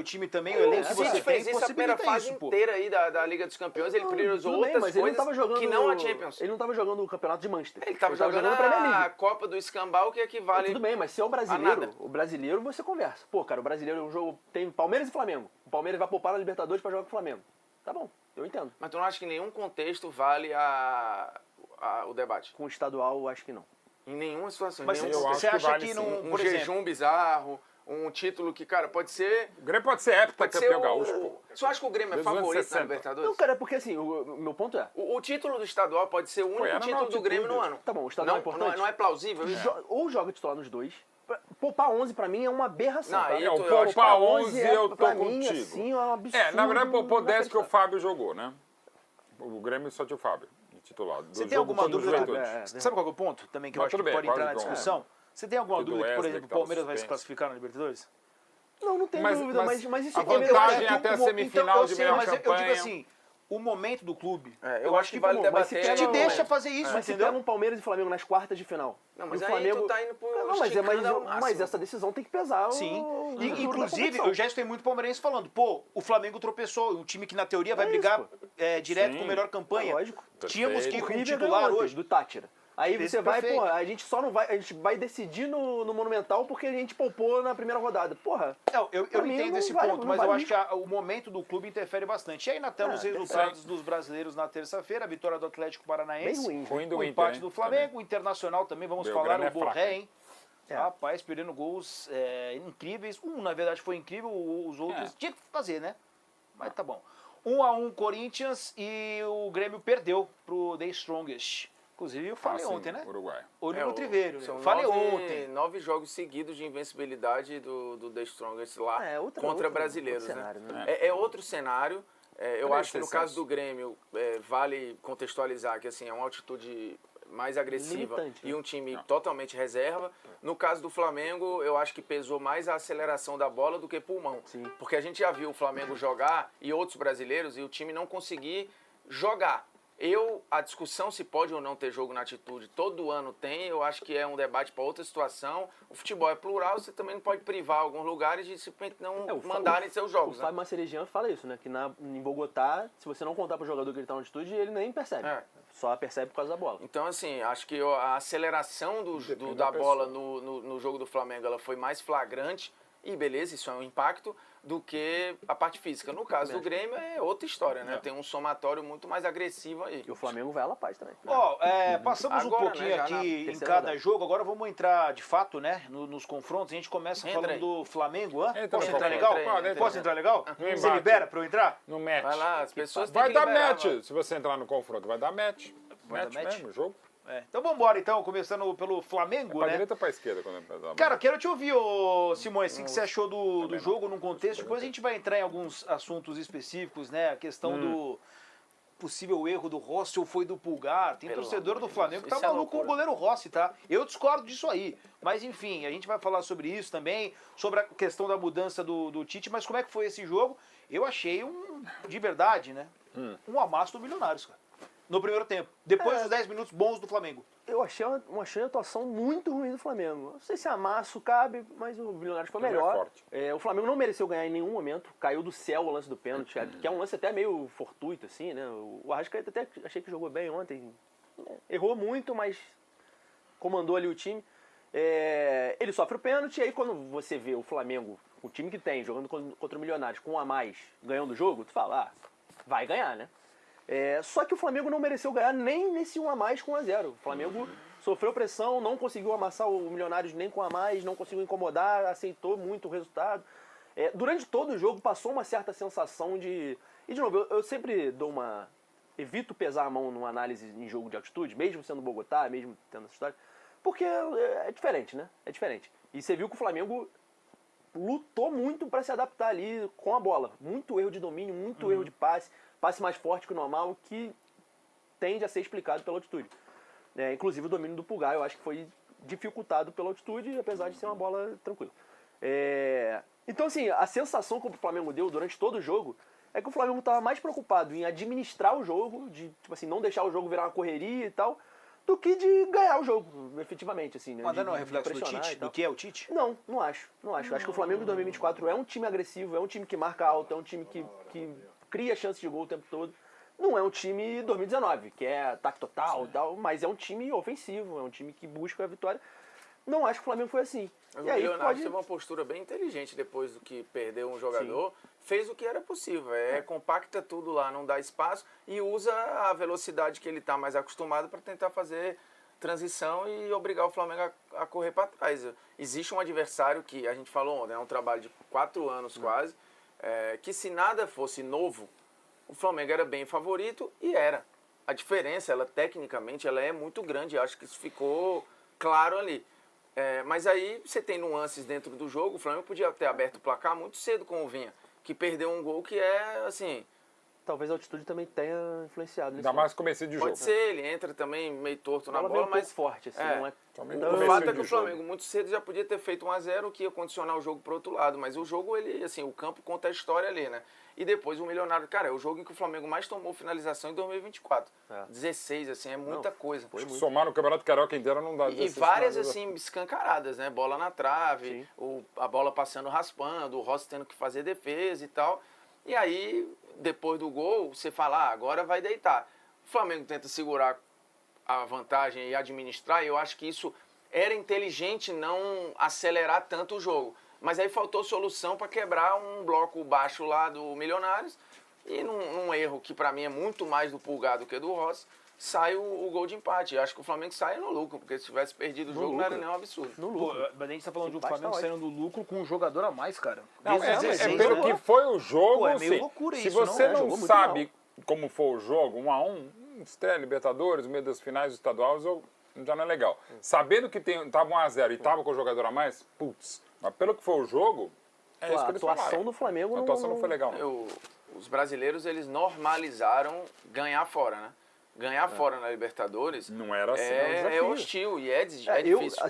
seu time também, o elenco que O você City tem, fez isso a primeira possibilita fase isso, pô. inteira aí da Liga dos Campeões, ele priorizou Tudo bem, outras mas ele não coisas tava jogando, que não a Champions. Ele não estava jogando o campeonato de Manchester. Ele estava jogando a Premier a League. Copa do Escambau, que equivale... Tudo bem, mas se é o brasileiro você conversa. Pô, cara, o brasileiro é um jogo... Tem Palmeiras e Flamengo. O Palmeiras vai poupar na Libertadores pra jogar com o Flamengo. Tá bom, eu entendo. Mas tu não acha que em nenhum contexto vale o debate? Com o estadual, acho que não. Em nenhuma situação. Mas em nenhum você acha vale que, sim. não, um por exemplo... jejum bizarro, um título que, cara, pode ser... O Grêmio pode ser época Pode ser campeão gaúcho, pô. Você acha que o Grêmio é Desde os anos favorito na 60. Libertadores? Não, cara, é porque assim, o meu ponto é... O título do estadual pode ser o único era na título do altitude. Grêmio no ano. Tá bom, o estadual não, é importante. Não é plausível isso? Ou joga titular nos dois. Poupar 11 pra mim é uma aberração. Não, tá? aí É, o eu acho poupar que 11 eu tô pra contigo. mim, assim, é um absurdo. Na verdade, poupou 10 que o inacreditável. Fábio jogou, né? O Grêmio só tinha o Fábio titular. Você Do tem jogo alguma contra o dúvida? Juventude. Sabe qual que é o ponto também que eu Mas acho que tudo bem, pode entrar na quase igual. discussão? Você tem alguma E do dúvida que, por Wesley, exemplo, o que tava Palmeiras vai se suspenso. classificar na Libertadores? Não tem dúvida, mas isso a é Palmeiras, vantagem eu acho que até a o- semifinal Então, eu de sei, melhor mas eu digo campanha. assim, o momento do clube, eu acho que vale bom, mas se debater. te pega- deixa fazer isso, Mas se entendeu? pega um Palmeiras e Flamengo nas quartas de final. Não, mas e o aí Flamengo... tu tá indo pro Não, mas, esticando ao máximo. mas essa decisão tem que pesar. Sim. o futuro da Inclusive, competição. eu já escutei muito palmeirense falando, pô, o Flamengo tropeçou, um time que na teoria vai É brigar isso, direto Sim. com a melhor campanha. É lógico. Tínhamos que ir Perfeito. com O o River titular ganhou ontem, hoje. do Tátira. Aí Esse você vai, perfeito. porra, a gente só não vai, a gente vai decidir no Monumental porque a gente poupou na primeira rodada. Porra, Não, eu Pra mim, entendo não esse vale- ponto, não mas vale eu acho isso. que o momento do clube interfere bastante. E aí, Natan, os tem resultados dos brasileiros na terça-feira, a vitória do Atlético Paranaense, bem ruim. Ruim do o Inter, empate hein, do Flamengo, também. o Internacional também, vamos Belgrano falar, é o Borré, fraco, hein? É. Rapaz, perdendo gols incríveis. Na verdade, foi incrível, os outros tinha que fazer, né? Mas tá bom. 1-1 Corinthians e o Grêmio perdeu pro The Strongest. Inclusive, eu falei Sim, ontem, né? Uruguai. Olho no Triveiro. Né? São Eu falei 9 ontem. 9 jogos seguidos de invencibilidade do The Strongest lá contra brasileiros. outro né? cenário, né? É outro cenário. Eu Três acho que no exceções. caso do Grêmio, vale contextualizar que assim, é uma altitude mais agressiva Limitante, né? e um time totalmente reserva. No caso do Flamengo, eu acho que pesou mais a aceleração da bola do que pulmão. Sim. Porque a gente já viu o Flamengo jogar e outros brasileiros e o time não conseguir jogar. A discussão se pode ou não ter jogo na altitude, todo ano tem, eu acho que é um debate para outra situação. O futebol é plural, você também não pode privar alguns lugares de simplesmente não mandarem seus jogos. O Fábio Macerejian fala isso, né? Que em Bogotá, se você não contar pro jogador que ele tá na altitude, ele nem percebe. É. Só percebe por causa da bola. Então, assim, acho que a aceleração Depende da da bola pessoa. no jogo do Flamengo ela foi mais flagrante, e beleza, isso é um impacto, do que a parte física. No caso do Grêmio é outra história, né? Tem um somatório muito mais agressivo aí. E o Flamengo vai à La Paz também. Ó, passamos Agora, um pouquinho né, já aqui na em terceira cada rodada. jogo, agora vamos entrar de fato, né, nos confrontos. A gente começa Entra falando aí. do Flamengo, hã? Entra Posso no entrar confronto. legal? Entra aí, Posso entrar legal? No Você embate. libera pra eu entrar? No match. Vai lá, as pessoas têm Vai que dar liberar, match. mano. Se você entrar no confronto, vai dar match. Vai Match dar match? mesmo, o jogo. Então vamos embora, então, começando pelo Flamengo, Pra né? direita ou pra esquerda quando é Cara, quero te ouvir, ô Simões, o que você achou do jogo num contexto. Depois a gente vai entrar em alguns assuntos específicos, né? A questão do possível erro do Rossi ou foi do Pulgar. Tem Pelo torcedor amor do de Flamengo que Deus, tá isso é maluco com o loucura. goleiro Rossi, tá? Eu discordo disso aí. Mas enfim, a gente vai falar sobre isso também, sobre a questão da mudança do Tite. Mas como é que foi esse jogo? Eu achei de verdade, né? Um amasso do Milionários, cara. No primeiro tempo. Depois dos 10 minutos bons do Flamengo. Eu achei uma atuação muito ruim do Flamengo. Não sei se amasso cabe, mas o Milionários foi Ele é melhor. forte. O Flamengo não mereceu ganhar em nenhum momento. Caiu do céu o lance do pênalti, que é um lance até meio fortuito, assim, né? O Arrascaeta até achei que jogou bem ontem. Errou muito, mas comandou ali o time. Ele sofre o pênalti, e aí quando você vê o Flamengo, o time que tem, jogando contra o Milionários, com um a mais, ganhando o jogo, tu fala, vai ganhar, né? Só que o Flamengo não mereceu ganhar nem nesse 1 a mais com 1 a 0. O Flamengo sofreu pressão, não conseguiu amassar o Milionários nem com 1 a mais, não conseguiu incomodar, aceitou muito o resultado. Durante todo o jogo passou uma certa sensação de... E de novo, eu sempre evito pesar a mão numa análise em jogo de altitude, mesmo sendo Bogotá, mesmo tendo essa história, porque é diferente, né? É diferente. E você viu que o Flamengo lutou muito para se adaptar ali com a bola. Muito erro de domínio, muito erro de passe mais forte que o normal, que tende a ser explicado pela altitude. Inclusive o domínio do Pulgar, eu acho que foi dificultado pela altitude, apesar de ser uma bola tranquila. Então, assim, a sensação que o Flamengo deu durante todo o jogo é que o Flamengo estava mais preocupado em administrar o jogo, de tipo assim, não deixar o jogo virar uma correria e tal, do que de ganhar o jogo, efetivamente, assim, né? Mas não é de reflexo do pressionar Tite? e tal. Do que é o Tite? Não acho. Acho que o Flamengo de 2024 é um time agressivo, é um time que marca alto, é um time que cria chances de gol o tempo todo. Não é um time 2019, que é ataque total e tal, mas é um time ofensivo, é um time que busca a vitória. Não acho que o Flamengo foi assim. O E aí Leonardo teve uma postura bem inteligente depois do que perdeu um jogador. Fez o que era possível. Compacta tudo lá, não dá espaço e usa a velocidade que ele está mais acostumado para tentar fazer transição e obrigar o Flamengo a correr para trás. Existe um adversário que a gente falou ontem, é um trabalho de 4 anos quase, que se nada fosse novo, o Flamengo era bem favorito e era. A diferença, tecnicamente, ela é muito grande. Acho que isso ficou claro ali. Mas aí você tem nuances dentro do jogo. O Flamengo podia ter aberto o placar muito cedo com o Vinha, que perdeu um gol que é, assim... Talvez a altitude também tenha influenciado nisso. Ainda mais começo de jogo. Pode ser, ele entra também meio torto na bola, veio um mas... pouco forte, assim, não é... O fato é que o Flamengo muito cedo já podia ter feito 1-0, que ia condicionar o jogo pro outro lado. Mas o jogo, ele, assim, o campo conta a história ali, né? E depois o Milionário, cara, é o jogo em que o Flamengo mais tomou finalização em assim, 16, assim, é muita coisa. Somar no Campeonato Carioca inteiro não dá. E várias, assim, escancaradas, né? Bola na trave, a bola passando raspando, o Rossi tendo que fazer defesa e tal. E aí, depois do gol, você fala, agora vai deitar. O Flamengo tenta segurar a vantagem e administrar, e eu acho que isso era inteligente não acelerar tanto o jogo. Mas aí faltou solução para quebrar um bloco baixo lá do Milionários, e num erro que para mim é muito mais do Pulgar do que do Rossi, sai o gol de empate. Eu acho que o Flamengo sai no lucro, porque se tivesse perdido o jogo não era nenhum absurdo. Pô, mas a gente tá falando do Flamengo saindo do lucro com um jogador a mais, cara. Não, pelo que foi o jogo, Pô, é meio sim. loucura Se isso, você não? não sabe como foi o jogo, 1-1, estreia Libertadores, meio das finais do estadual, já não é legal. Sabendo que tava 1-0 e tava com o jogador a mais, putz. Mas pelo que foi o jogo, isso que eles falaram. A atuação do Flamengo a atuação não foi legal. Os brasileiros, eles normalizaram ganhar fora, né? Ganhar fora na Libertadores não era assim, é hostil e é difícil.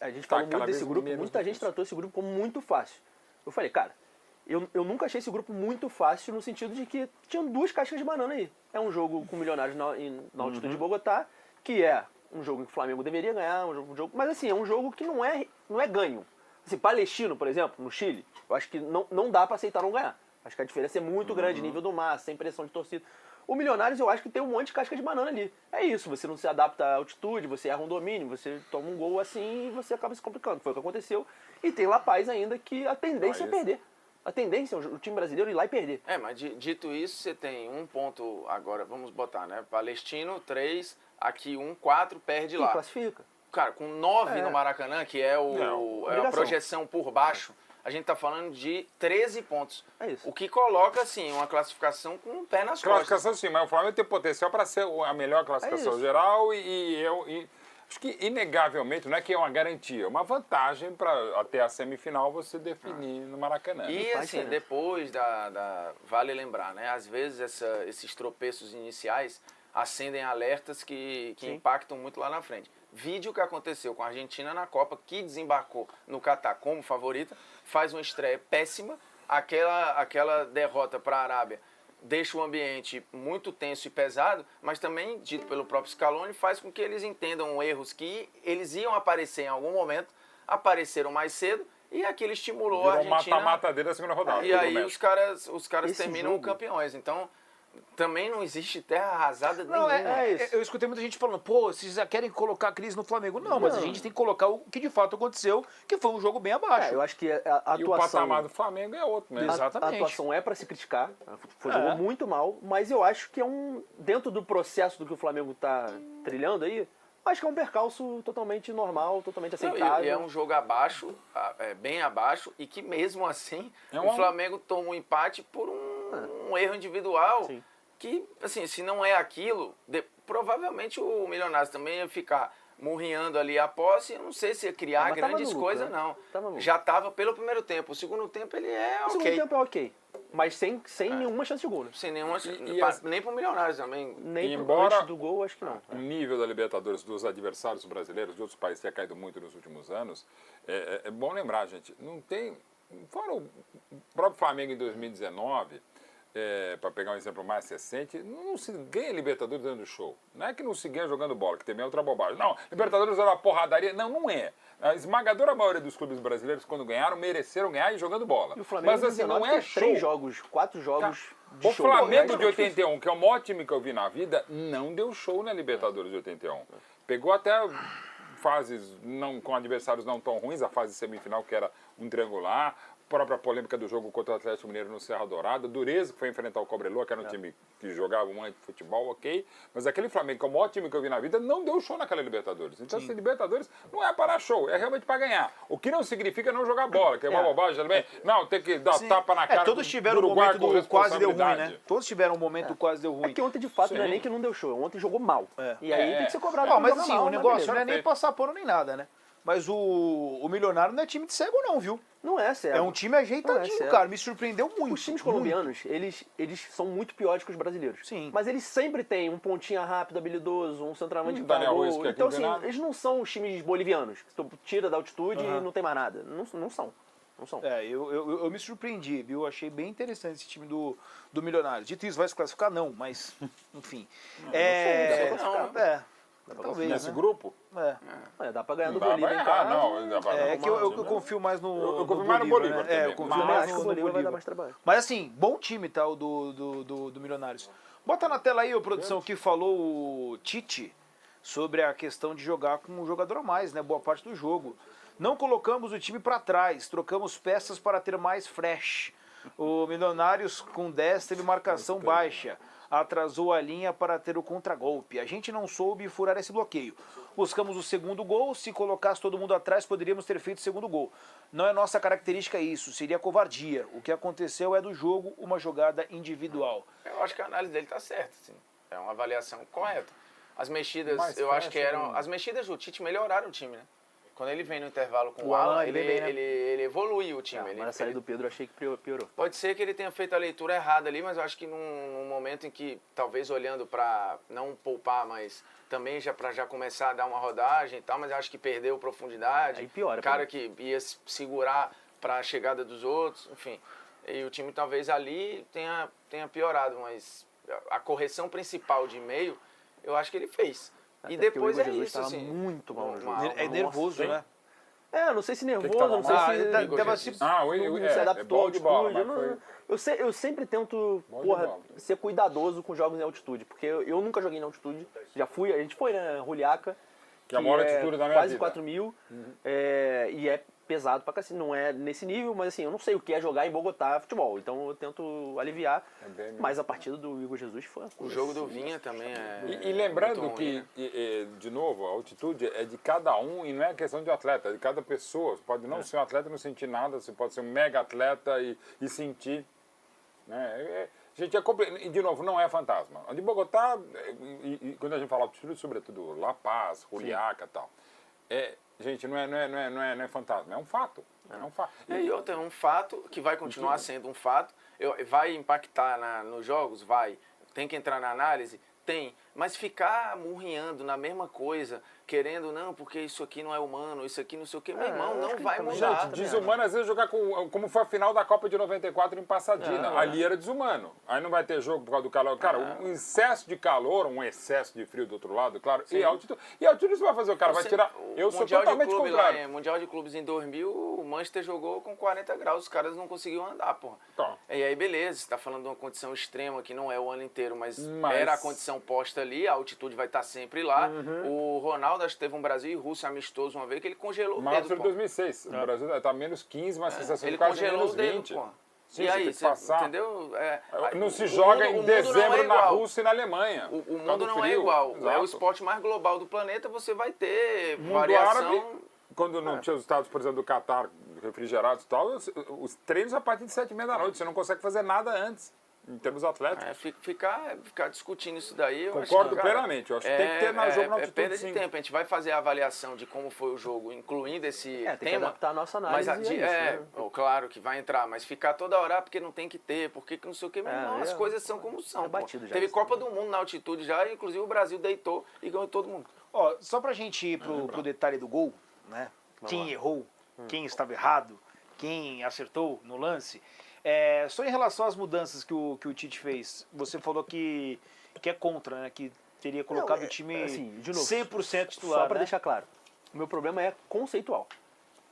A gente falou muito desse grupo, muita gente tratou esse grupo como muito fácil. Eu falei, cara, eu nunca achei esse grupo muito fácil no sentido de que tinham 2 cascas de banana aí. É um jogo com Milionários na altitude de Bogotá, que é um jogo que o Flamengo deveria ganhar, um jogo, mas assim, é um jogo que não é ganho. Assim, Palestino, por exemplo, no Chile, eu acho que não dá pra aceitar não ganhar. Acho que a diferença é muito grande, nível do mar, sem pressão de torcida. O Milionários, eu acho que tem um monte de casca de banana ali. É isso, você não se adapta à altitude, você erra um domínio, você toma um gol assim e você acaba se complicando. Foi o que aconteceu. E tem La Paz ainda, que a tendência é perder. A tendência é o time brasileiro ir lá e perder. Mas dito isso, você tem 1 ponto agora, vamos botar, né? Palestino, 3, aqui 1, 4, perde lá. E classifica. Cara, com 9 no Maracanã, que é a projeção por baixo, a gente tá falando de 13 pontos. É isso. O que coloca, assim, uma classificação com um pé nas costas. Classificação sim, mas o Flamengo tem potencial para ser a melhor classificação geral e acho que inegavelmente, não é que é uma garantia, é uma vantagem para até a semifinal você definir no Maracanã. E assim, depois vale lembrar, né? Às vezes esses tropeços iniciais acendem alertas que impactam muito lá na frente. Vídeo que aconteceu com a Argentina na Copa, que desembarcou no Catar como favorita, faz uma estreia péssima, aquela derrota para a Arábia deixa o ambiente muito tenso e pesado, mas também, dito pelo próprio Scaloni, faz com que eles entendam erros que eles iam aparecer em algum momento, apareceram mais cedo, e aquilo estimulou a Argentina. Mata-mata dele na segunda rodada. E aí os caras terminam campeões. Então, também não existe terra arrasada nenhuma. Eu escutei muita gente falando, pô, vocês já querem colocar a crise no Flamengo. Não, mas a gente tem que colocar o que de fato aconteceu, que foi um jogo bem abaixo. Eu acho que a atuação... E o patamar do Flamengo é outro, né? Exatamente. A atuação é para se criticar, jogou muito mal, mas eu acho que dentro do processo do que o Flamengo está trilhando aí, acho que é um percalço totalmente normal, totalmente aceitável. E é um jogo abaixo, bem abaixo, e que mesmo assim o Flamengo toma um empate por um erro individual. Sim. Que, assim, se não é aquilo, provavelmente o Milionários também ia ficar murrinhando ali a posse. Eu não sei se ia criar grandes coisas, não. Já estava pelo primeiro tempo. O segundo tempo ele é ok. O segundo tempo é ok. Mas sem nenhuma chance de gol, né? Sem nenhuma chance. Nem para o Milionários também. Nem embora antes do gol, acho que não. O nível da Libertadores dos adversários brasileiros de outros países tenha caído muito nos últimos anos, é bom lembrar, gente, não tem... Fora o próprio Flamengo em 2019... para pegar um exemplo mais recente, não se ganha Libertadores dando show. Não é que não se ganha jogando bola, que também é outra bobagem. Não, Libertadores era uma porradaria. Não, não é. A esmagadora maioria dos clubes brasileiros, quando ganharam, mereceram ganhar e jogando bola. E o Flamengo mas assim, não é show. 3 jogos, 4 jogos de O show. Flamengo de 81, que é o maior time que eu vi na vida, não deu show na Libertadores de 81. Pegou até fases não, com adversários não tão ruins, a fase semifinal, que era um triangular, a própria polêmica do jogo contra o Atlético Mineiro no Serra Dourada, Dureza, que foi enfrentar o Cobreloa, que era um time que jogava um futebol, ok, mas aquele Flamengo, que é o maior time que eu vi na vida, não deu show naquela Libertadores. Então, essa Libertadores não é para show, é realmente para ganhar. O que não significa não jogar bola, que é uma bobagem também. Não, tem que dar tapa na cara todos tiveram do um Uruguai momento com quase deu ruim, responsabilidade. né? Todos tiveram um momento quase deu ruim. É que ontem, de fato, não é Sim. nem que não deu show. Ontem jogou mal. É. E aí tem que ser cobrado Ó, por mas jogar assim, mal, o mas negócio beleza. não é nem passar pano nem nada, né? Mas o Milionário não é time de cego não, viu? Não é sério. É um time ajeitadinho, sério. cara. Me surpreendeu muito. Os times muito. colombianos, eles são muito piores que os brasileiros. Sim. Mas eles sempre têm um pontinha rápido, habilidoso, um centroavante que Daniel faz Ruiz, gol. que é Então, quinto assim, nada. eles não são os times bolivianos. Que tu tira da altitude e não tem mais nada. Não são. Não são. É, eu me surpreendi, viu? Achei bem interessante esse time do Milionário. Dito isso, vai se classificar? Não, mas, enfim. Talvez, Nesse né? grupo? Dá pra ganhar do Dá pra Bolívia em errar, casa. não. Dá pra É que eu Arrumar, confio mais no Eu confio mais no Bolívar né? também, Eu confio Mas mais acho que o no Bolívia vai dar Bolívar. mais trabalho. Mas assim, bom time, tá? O do Milionários. Bota na tela aí, ô produção, que falou o Tite sobre a questão de jogar com um jogador a mais, né? Boa parte do jogo. Não colocamos o time para trás, trocamos peças para ter mais fresh. O Milionários com 10 teve marcação baixa. Atrasou a linha para ter o contragolpe. A gente não soube furar esse bloqueio. Buscamos o segundo gol. Se colocasse todo mundo atrás, poderíamos ter feito o segundo gol. Não é nossa característica isso, seria covardia. O que aconteceu é do jogo uma jogada individual. Eu acho que a análise dele tá certa, sim. É uma avaliação correta. As mexidas, Mais eu acho que fresh, eram... né? As mexidas do Tite melhoraram o time, né? Quando ele vem no intervalo com O o Alan, Alan, ele, ele vem bem, né? ele evoluiu o time. Mas a saída do Pedro eu achei que piorou. Pode ser que ele tenha feito a leitura errada ali, mas eu acho que num momento em que, talvez olhando para não poupar, mas também para já começar a dar uma rodagem e tal, mas eu acho que perdeu profundidade. Aí piora, cara que ia segurar para a chegada dos outros, enfim. E o time talvez ali tenha piorado, mas a correção principal de meio, eu acho que ele fez. Até E porque depois o Igor é Jesus isso, tava assim. muito mal no jogo. É nervoso, Nossa, né? Não sei se nervoso, que tava não sei mal? se... Igor Tava Jesus. se- não se adaptou à bom de bola, altitude. mas Eu sempre tento, Bom de porra, bola. ser cuidadoso com jogos em altitude, porque eu nunca joguei em altitude. Já fui, a gente foi, né, Juliaca, Que é a maior altitude da minha quase vida. 4 mil, e é pesado pra cacete, não é nesse nível, mas assim, eu não sei o que é jogar em Bogotá futebol, então eu tento aliviar, É bem mesmo. mas a partida do Igor Jesus foi uma O coisa jogo do assim, Vinha também é... E lembrando muito ruim, que, né? de novo, a altitude é de cada um e não é questão de atleta, é de cada pessoa. Você pode não ser um atleta e não sentir nada, você pode ser um mega atleta e sentir. Né? Gente, e de novo, não é fantasma. De Bogotá, quando a gente fala altitude, sobretudo La Paz, Juliaca e tal, gente, não é fantasma, é um fato. É um fato. E outra, é um fato que vai continuar sendo um fato. Vai impactar nos jogos? Vai. Tem que entrar na análise? Tem. Mas ficar murrinhando na mesma coisa, querendo, não, porque isso aqui não é humano, isso aqui não sei o que, meu irmão, acho não que vai também. mudar. Gente, desumano às vezes jogar como foi a final da Copa de 94 em Pasadena. Ali era desumano. Aí não vai ter jogo por causa do calor. Cara, um excesso de calor, um excesso de frio do outro lado, claro. E altitude. E altitude você vai fazer o cara, vai tirar. Eu sou Mundial de totalmente clube contrário. lá, Mundial de Clubes em 2000, o Manchester jogou com 40 graus, os caras não conseguiam andar, porra. Tá. E aí, beleza, você tá falando de uma condição extrema que não é o ano inteiro, mas Mas- era a condição posta ali, a altitude vai estar sempre lá. Uhum. O Ronaldo, acho que teve um Brasil e Rússia amistoso uma vez, que ele congelou o Mas dedo, foi em pô. 2006. O Brasil tá menos 15, mas a sensação Ele de quase congelou menos o dedo, 20. pô. Sim, E você aí, tem que você passar. entendeu? Não se o joga mundo- em o mundo não é dezembro na igual. Rússia e na Alemanha. O por causa mundo do não é frio. igual. É Exato. o esporte mais global do planeta, você vai ter Mundo variação. árabe, quando não tinha os estados, por exemplo, do Catar, refrigerados e tal, os treinos a partir de 7h30 da noite. Você não consegue fazer nada antes, em termos atléticos. Ficar discutindo isso daí, eu Concordo acho que, cara, plenamente. Eu acho que tem que ter na jogo na É altitude, perda sim. de tempo. A gente vai fazer a avaliação de como foi o jogo, incluindo esse tem que tema. adaptar a nossa Mas análise. a- claro que vai entrar, mas ficar toda hora porque não tem que ter, porque que não sei o que, meu irmão, as coisas são como são. é pô. batido já Teve isso, Copa do Mundo na altitude já, inclusive o Brasil deitou e ganhou todo mundo. Ó, só pra gente ir pro detalhe do gol, né? Quem errou, quem estava errado, quem acertou no lance. Só em relação às mudanças que o Tite fez, você falou que é contra, né? Que teria colocado o time assim, de novo, 100% titular, Só pra né? deixar claro, o meu problema é conceitual.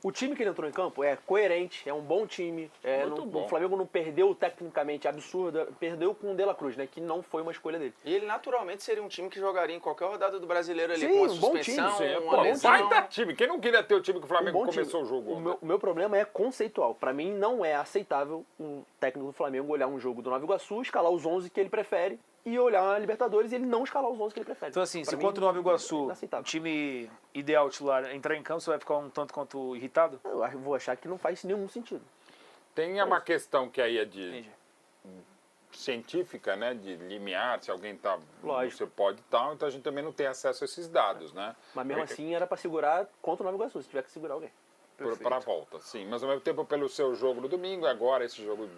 O time que ele entrou em campo é coerente, é um bom time. Muito bom. O Flamengo não perdeu tecnicamente absurda, perdeu com o De La Cruz, né? Que não foi uma escolha dele. E ele naturalmente seria um time que jogaria em qualquer rodada do Brasileiro ali, Sim, com uma um bom suspensão, time, uma bom lesão. Baita time. Quem não queria ter o time que o Flamengo bom começou time. o jogo ontem? O meu problema é conceitual. Pra mim, não é aceitável um técnico do Flamengo olhar um jogo do Nova Iguaçu, escalar os 11 que ele prefere e olhar a Libertadores e ele não escalar os 11 que ele prefere. Então, assim, Pra se mim, contra o Nova é Iguaçu, o inaceitável. time ideal titular entrar em campo, você vai ficar um tanto quanto irritado? Vou achar que não faz nenhum sentido. Tem uma questão que aí é de Entendi. científica, né? De limiar, se alguém tá... Lógico. Você pode e tal, então a gente também não tem acesso a esses dados, né? Mas mesmo assim era pra segurar contra o Nova Iguaçu, se tiver que segurar alguém. Para a volta, sim. Mas ao mesmo tempo pelo seu jogo no domingo, agora esse jogo...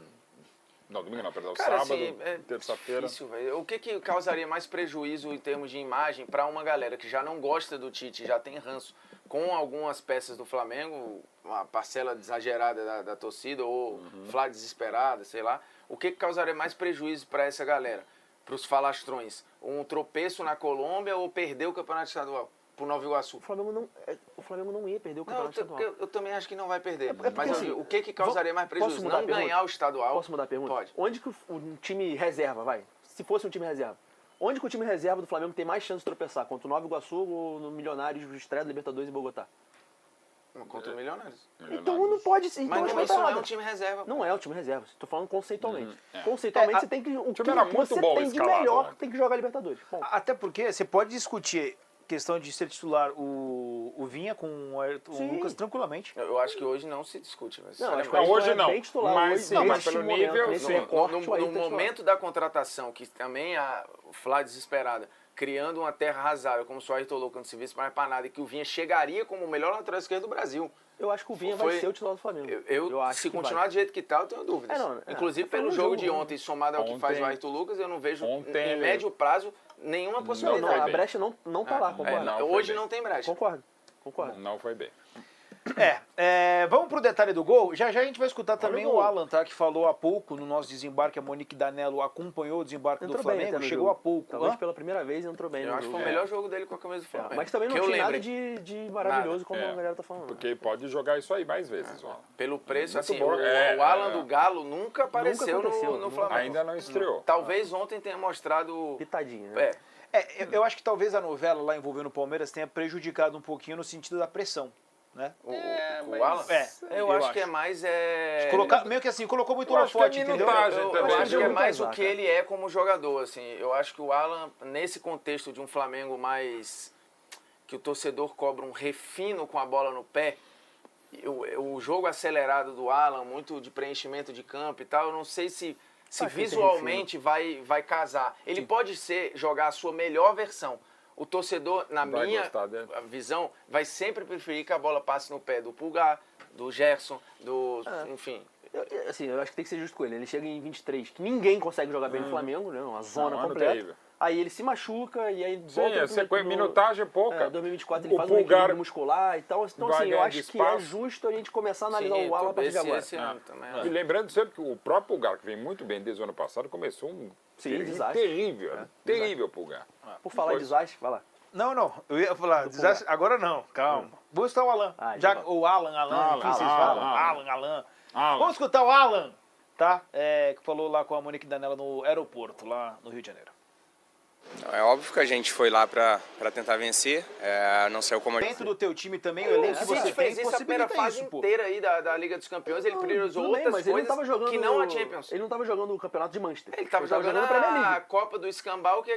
Não, domingo não, perdão, Cara, sábado, assim, é terça-feira. difícil, velho. O que causaria mais prejuízo em termos de imagem para uma galera que já não gosta do Tite, já tem ranço com algumas peças do Flamengo, uma parcela exagerada da torcida ou Flá desesperada, sei lá. O que causaria mais prejuízo para essa galera? Para os falastrões? Um tropeço na Colômbia ou perder o Campeonato Estadual pro Nova Iguaçu? O Flamengo não ia perder o Não, Campeonato Estadual. eu também acho que não vai perder. porque, Mas assim, o que causaria mais posso prejuízo? mudar a Não pergunta? ganhar o estadual? Posso mudar a pergunta? Pode. Onde que um time reserva, vai? Se fosse um time reserva. Onde que o time reserva do Flamengo tem mais chance de tropeçar? Contra o Nova Iguaçu ou no Milionários, Estreia da Libertadores e Bogotá? Contra o Milionários. Então não pode ser. Então Mas vai isso pra não é nada. um time reserva. Não é o time reserva. Estou falando conceitualmente. é. Conceitualmente você tem que... O que time era muito você bom tem de escalado, melhor né? tem que jogar Libertadores. Bom, Até porque você pode discutir questão de ser titular o Vinha com o Ayrton Sim. Lucas tranquilamente. Eu acho que hoje não se discute. Mas não, acho que Não, o Ayrton hoje é não. bem titular Mas hoje, sim, mas neste pelo momento, nível, nesse sim. recorte, o No Ayrton é titular. momento da contratação, que também o Flá desesperada, criando uma terra arrasada, como se o Ayrton Lucas não se visse mais para nada, e que o Vinha chegaria como o melhor lateral esquerdo do Brasil. Eu acho que o Vinha vai ser o titular do Flamengo. Eu acho se que continuar vai. do jeito que tá, eu tenho dúvidas. Inclusive, foi pelo no jogo de jogo, ontem, somado ao que faz o Ontem- Ayrton Lucas, eu não vejo, Ontem em ele- médio prazo, nenhuma Não, possibilidade. foi a bem. brecha não tá lá, concordo. não, foi hoje bem. não tem brecha. Concordo. Não foi bem. Vamos pro detalhe do gol. Já já a gente vai escutar também o o gol. Alan, tá? Que falou há pouco no nosso desembarque. A Monique Danello acompanhou o desembarque Entrou do bem Flamengo, até no chegou jogo. há pouco. Talvez Hã? pela primeira vez entrou bem Eu no acho que jogo. foi o melhor jogo dele com a camisa do Flamengo. Mas também não Que eu tinha nada lembre. de maravilhoso como É. a galera tá falando. Porque pode jogar isso aí mais vezes, ó. Pelo preço, Muito assim, bom. o Alan do Galo nunca apareceu, aconteceu, no nunca. Flamengo. Ainda não estreou. Talvez ontem tenha mostrado... Pitadinho, né? Eu acho que talvez a novela lá envolvendo o Palmeiras tenha prejudicado um pouquinho no sentido da pressão, né? O Alan? Eu acho que é mais... Meio que assim, colocou muito Eu acho que é holofote, entendeu? minutagem Eu também. acho que é muito mais azar, o que cara. ele é como jogador, assim. Eu acho que o Alan, nesse contexto de um Flamengo mais... que o torcedor cobra um refino com a bola no pé, o jogo acelerado do Alan, muito de preenchimento de campo e tal, eu não sei se Acho que esse visualmente vai casar. Ele pode jogar a sua melhor versão. O torcedor, na Vai minha gostar dele. visão, vai sempre preferir que a bola passe no pé do Pulgar, do Gerson, enfim... Eu acho que tem que ser justo com ele. Ele chega em 23, que ninguém consegue jogar bem no Flamengo, né? Uma zona Não, ano completa. terrível. Aí ele se machuca e aí Sim, volta a minutagem é pouca. 2024 ele O faz um Pulgar equilíbrio muscular e tal. Então, vai assim, eu ganhar acho de que é espaço. justo a gente começar a analisar Sim, o Alan a partir de agora. esse ano também. E lembrando sempre que o próprio Pulgar, que vem muito bem desde o ano passado, começou desastre. terrível. Terrível Pulgar. Por falar em desastre, vai lá. Não. Eu ia falar, desastre, agora não, calma. Vamos escutar o Alan. Já vai. O Alan, enfim, vocês falam. Alan. Alan. Vamos escutar o Alan, tá? Que falou lá com a Monique Danella no aeroporto, lá no Rio de Janeiro. É óbvio que a gente foi lá para tentar vencer, não sei como a gente... Dentro do teu time também, o elenco que O você City tem fez isso a primeira possibilita fase isso, pô. inteira aí da Liga dos Campeões, ele priorizou Tudo bem, outras mas ele não coisas tava jogando, que não a Champions. Ele não tava jogando o campeonato de Manchester. Ele estava jogando a Premier a League. Copa do Escambau, que